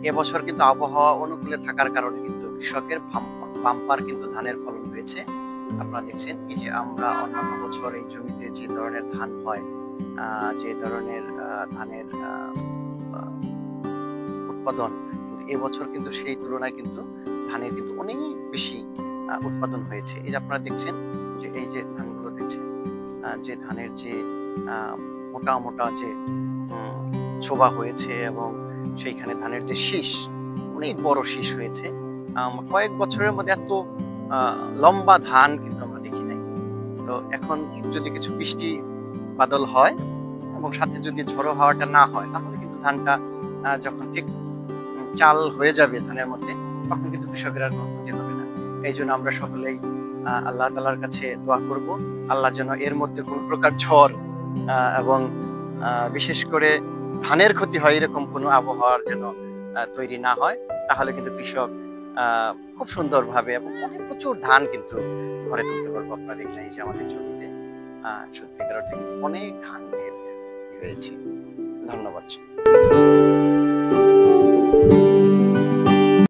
এবছর কিন্তু আবহাওয়া অনুকূলে থাকার কারণে কিন্তু কৃষকের বাম্পার কিন্তু ধানের ফলন হয়েছে। আপনারা দেখছেন এই যে আমরা অন্যান্য বছর এই জমিতে যে ধরনের ধান হয়, যে ধরনের ধানের উৎপাদন, কিন্তু এবছর কিন্তু সেই তুলনায় কিন্তু ধানের কিন্তু অনেক বেশি উৎপাদন হয়েছে। এই যে আপনারা দেখছেন যে এই যে ধানগুলো দেখছেন, যে ধানের যে মোটা মোটা যে ছোবা হয়েছে এবং সেইখানে ধানের যে শীষ, অনেক বড় শীষ হয়েছে। কয়েক বছরের মধ্যে এত লম্বা ধান কিন্তু আমরা দেখি নাই। তো এখন যদি কিছু বৃষ্টি বাদল হয় এবং সাথে যদি ঝড়ো হাওয়াটা না হয়, তাহলে কিন্তু ধানটা যখন ঠিক চাল হয়ে যাবে ধানের মধ্যে, তখন কিন্তু কৃষকের আর কোনো ক্ষতি হবে না। এই জন্য আমরা সকলেই আল্লাহ তাআলার কাছে দোয়া করব, আল্লাহ যেন এর মধ্যে কোনো প্রকার ঝড় এবং বিশেষ করে ধানের ক্ষতি হয় এরকম কোনো আবহাওয়ার যেন তৈরি না হয়। তাহলে কিন্তু কৃষক খুব সুন্দরভাবে এবং অনেক প্রচুর ধান কিন্তু ঘরে তুলতে পারবো। আপনারা দেখলেন এই যে আমাদের জমিতে সত্যিকার অর্থে অনেক ধানের হয়েছে। ধন্যবাদ।